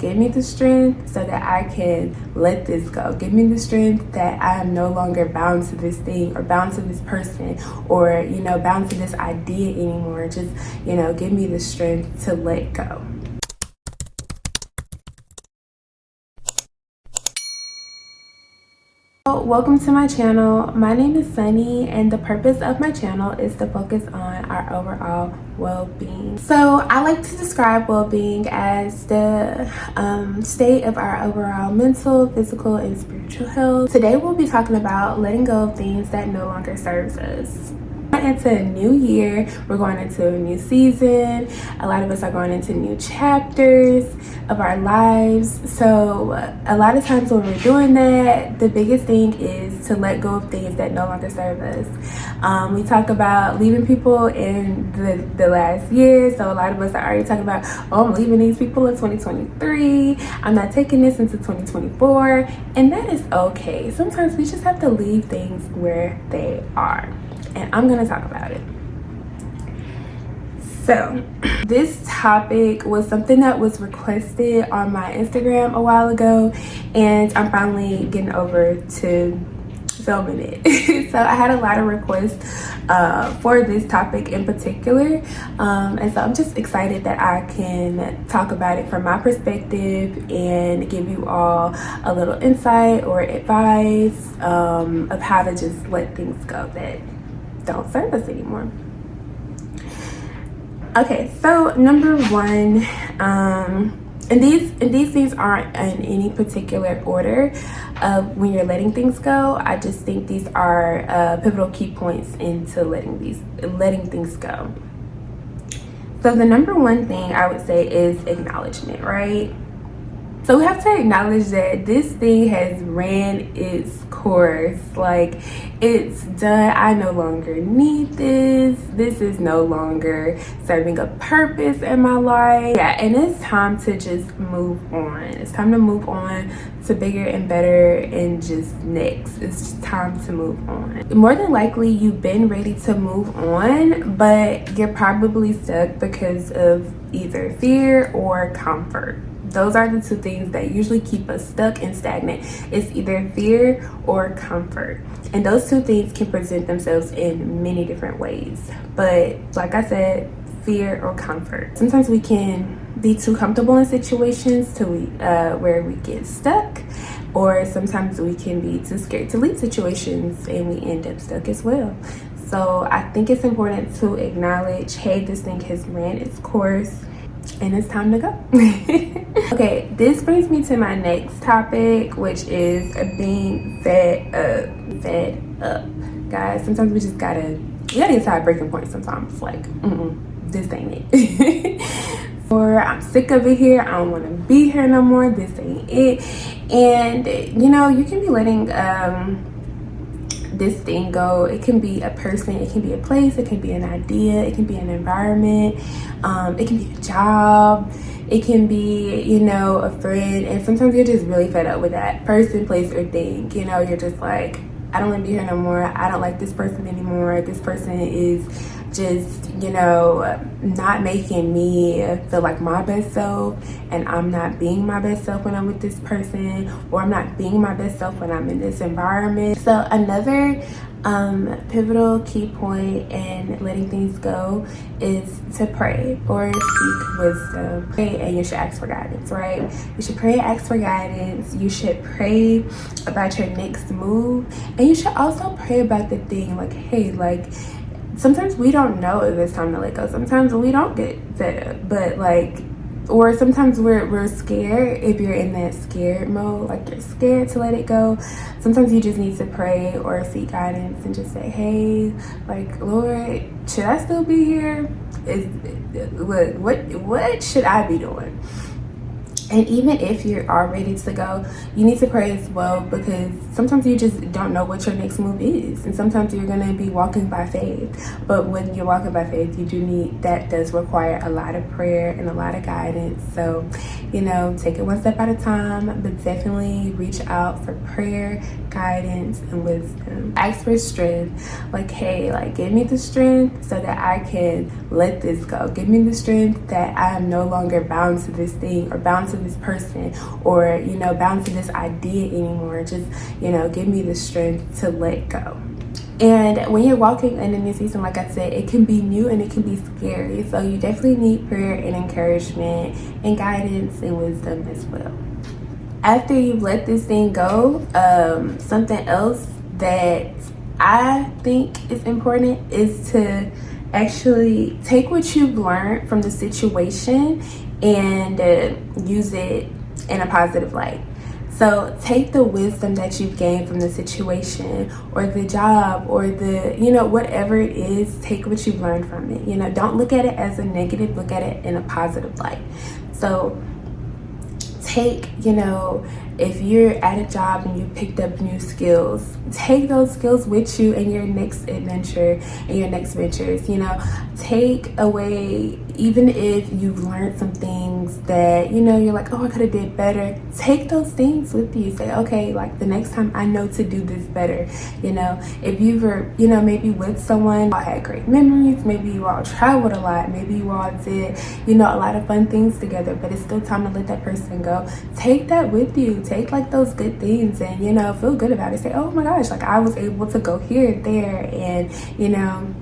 Give me the strength so that I can let this go. Give me the strength that I am no longer bound to this thing or bound to this person or, bound to this idea anymore. Just, give me the strength to let go. Welcome to my channel. My name is Sunny, and the purpose of my channel is to focus on our overall well-being. So I like to describe well-being as the state of our overall mental, physical, and spiritual health. Today we'll be talking about letting go of things that no longer serves us. Into a new year, we're going into a new season. A lot of us are going into new chapters of our lives. So a lot of times when we're doing that, the biggest thing is to let go of things that no longer serve us. We talk about leaving people in the last year. So a lot of us are already talking about, I'm leaving these people in 2023. I'm not taking this into 2024. And that is okay. Sometimes we just have to leave things where they are. And I'm gonna talk about it. So this topic was something that was requested on my Instagram a while ago, and I'm finally getting over to filming it. So I had a lot of requests for this topic in particular, and so I'm just excited that I can talk about it from my perspective and give you all a little insight or advice of how to just let things go that don't serve us anymore. Okay, so number one, and these things aren't in any particular order of when you're letting things go. I just think these are pivotal key points into letting things go. So the number one thing I would say is acknowledgement, right? So we have to acknowledge that this thing has ran its course. Like, it's done. I no longer need this. This is no longer serving a purpose in my life. Yeah, and it's time to just move on. It's time to move on to bigger and better and just next. It's just time to move on. More than likely, you've been ready to move on, but you're probably stuck because of either fear or comfort. Those are the two things that usually keep us stuck and stagnant. It's either fear or comfort. And those two things can present themselves in many different ways. But like I said, fear or comfort. Sometimes we can be too comfortable in situations where we get stuck, or sometimes we can be too scared to leave situations and we end up stuck as well. So I think it's important to acknowledge, hey, this thing has ran its course and it's time to go. Okay, this brings me to my next topic, which is being fed up. Guys, sometimes we gotta get to a breaking point sometimes. Like, this ain't it. Or I'm sick of it here. I don't want to be here no more. This ain't it. And, you can be letting this thing go. It can be a person, it can be a place, it can be an idea, it can be an environment, it can be a job, it can be, a friend. And sometimes you're just really fed up with that person, place, or thing. You're just like, I don't want to be here no more. I don't like this person anymore. This person is just, not making me feel like my best self, and I'm not being my best self when I'm with this person, or I'm not being my best self when I'm in this environment. So another pivotal key point in letting things go is to pray or seek wisdom. Pray, and you should ask for guidance, right? You should pray and ask for guidance. You should pray about your next move, and you should also pray about the thing, like, hey, like, sometimes we don't know if it's time to let go. Sometimes we don't get fed up, but or sometimes we're scared. If you're in that scared mode, like you're scared to let it go, sometimes you just need to pray or seek guidance and just say, hey, like, Lord, should I still be here? What should I be doing? And even if you are ready to go, you need to pray as well, because sometimes you just don't know what your next move is. And sometimes you're going to be walking by faith. But when you're walking by faith, that does require a lot of prayer and a lot of guidance. So, take it one step at a time, but definitely reach out for prayer, guidance, and wisdom. Ask for strength. Like, hey, like, give me the strength so that I can let this go. Give me the strength that I am no longer bound to this thing or bound to this person, or, you know, bound to this idea anymore. Just, you know, give me the strength to let go. And when you're walking in a new season, like I said, it can be new and it can be scary. So you definitely need prayer and encouragement and guidance and wisdom as well. After you've let this thing go, something else that I think is important is to actually take what you've learned from the situation and use it in a positive light. So take the wisdom that you've gained from the situation or the job or the, you know, whatever it is, take what you've learned from it. You know, don't look at it as a negative, look at it in a positive light. So take, you know, if you're at a job and you picked up new skills, take those skills with you in your next adventure and your next ventures. You know, take away, even if you've learned some things that, you know, you're like, oh, I could have did better. Take those things with you. Say, okay, like the next time I know to do this better. You know, if you were, you know, maybe with someone, you all had great memories, maybe you all traveled a lot, maybe you all did, you know, a lot of fun things together, but it's still time to let that person go. Take that with you. Take like those good things and, you know, feel good about it. Say, oh my gosh, like I was able to go here, there, and, you know,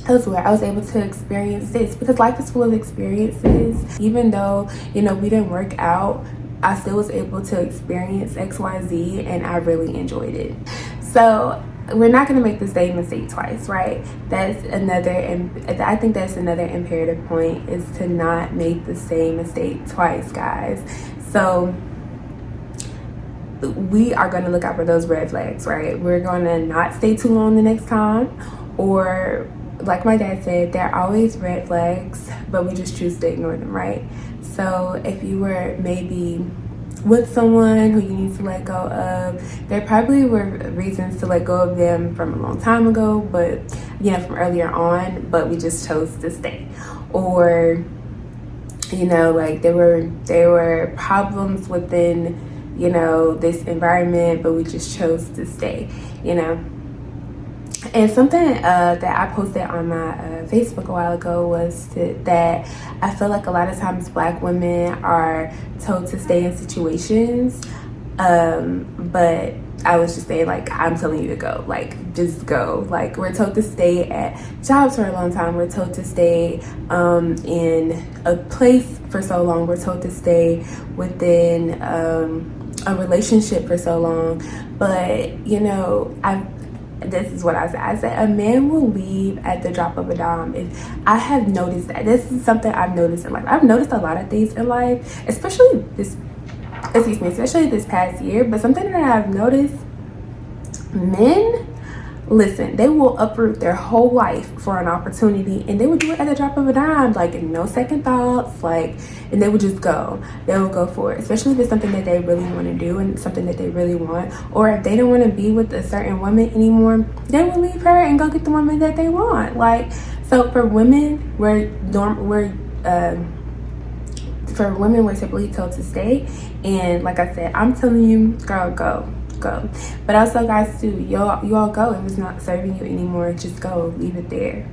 elsewhere. I was able to experience this, because life is full of experiences. Even though, you know, we didn't work out, I still was able to experience XYZ and I really enjoyed it. So we're not going to make the same mistake twice, right? That's another, and I think that's another imperative point, is to not make the same mistake twice, guys. So we are going to look out for those red flags, right? We're going to not stay too long the next time, or like my dad said, there are always red flags, but we just choose to ignore them, right? So if you were maybe with someone who you need to let go of, there probably were reasons to let go of them from a long time ago, but, you know, from earlier on, but we just chose to stay. Or, you know, like there were problems within, you know, this environment, but we just chose to stay, you know. And something that I posted on my Facebook a while ago was that I feel like a lot of times Black women are told to stay in situations, but I was just saying, like, I'm telling you to go, like, just go. Like, we're told to stay at jobs for a long time. We're told to stay in a place for so long. We're told to stay within a relationship for so long. But, you know, this is what I said. I said a man will leave at the drop of a dime. If I have noticed that, this is something I've noticed in life. I've noticed a lot of things in life, especially this past year. But something that I've noticed, men, listen, they will uproot their whole life for an opportunity, and they would do it at the drop of a dime, like no second thoughts, like, and they would just go. They will go for it, especially if it's something that they really want to do and something that they really want. Or if they don't want to be with a certain woman anymore, they will leave her and go get the woman that they want. Like, so for women, we're typically told to stay, and like I said, I'm telling you, girl, go. But also, guys, too, you all go. If it's not serving you anymore, just go, leave it there.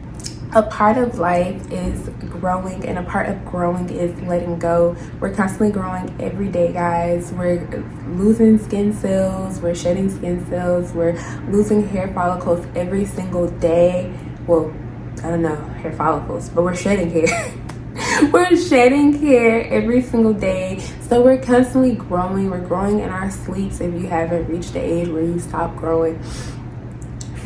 A part of life is growing, and a part of growing is letting go. We're constantly growing every day, guys. We're losing skin cells, we're shedding skin cells, we're losing hair follicles every single day. Well, I don't know, hair follicles, but we're shedding hair. We're shedding hair every single day. So we're constantly growing. We're growing in our sleeps if you haven't reached the age where you stop growing.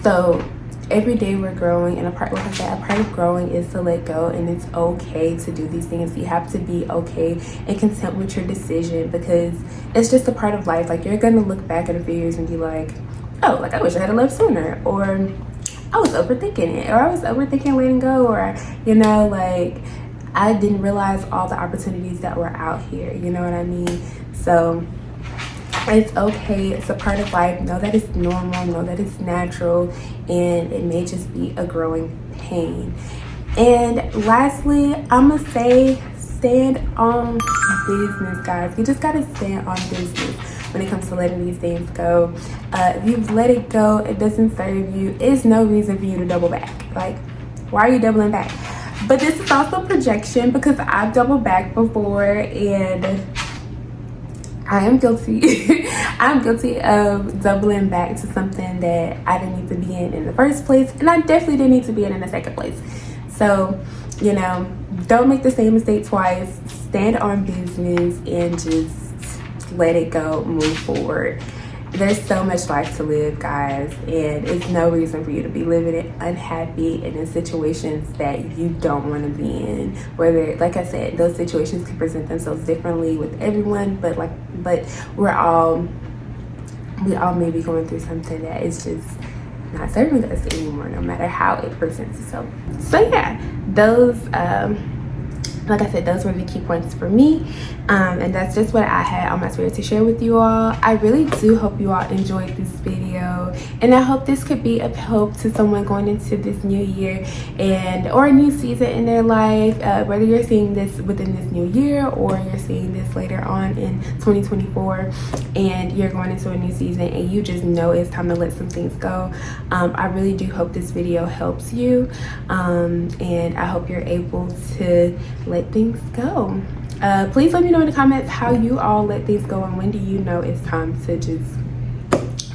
So every day we're growing, and a part of growing is to let go, and it's okay to do these things. You have to be okay and content with your decision, because it's just a part of life. Like, you're gonna look back in a few years and be like, oh, like I wish I had left sooner, or I was overthinking it, or I was overthinking letting go, or, you know, like, I didn't realize all the opportunities that were out here, you know what I mean? So it's okay. It's a part of life. Know that it's normal. Know that it's natural. And it may just be a growing pain. And lastly, I'm going to say, stand on business, guys. You just got to stand on business when it comes to letting these things go. If you've let it go, it doesn't serve you. It's no reason for you to double back. Like, why are you doubling back? But this is also projection, because I've doubled back before, and I am guilty. I'm guilty of doubling back to something that I didn't need to be in the first place, and I definitely didn't need to be in the second place. So, you know, don't make the same mistake twice. Stand on business and just let it go, move forward. There's so much life to live, guys, and it's no reason for you to be living it unhappy and in situations that you don't want to be in. Whether, like I said, those situations can present themselves differently with everyone, but we all may be going through something that is just not serving us anymore, no matter how it presents itself. So yeah, those like I said, those were the key points for me, and that's just what I had on my spirit to share with you all. I really do hope you all enjoyed this video, and I hope this could be of help to someone going into this new year or a new season in their life, whether you're seeing this within this new year or you're seeing this later on in 2024 and you're going into a new season and you just know it's time to let some things go. I really do hope this video helps you, and I hope you're able to let things go. Please let me know in the comments how you all let things go and when do you know it's time to just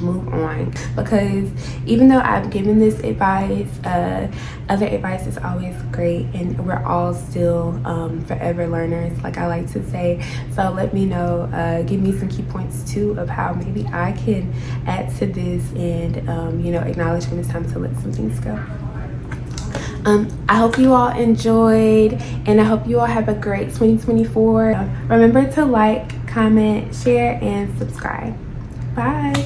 move on, because even though I've given this advice, other advice is always great, and we're all still forever learners, like I like to say. So let me know, give me some key points too of how maybe I can add to this and you know, acknowledge when it's time to let some things go. I hope you all enjoyed, and I hope you all have a great 2024. Remember to like, comment, share, and subscribe. Bye.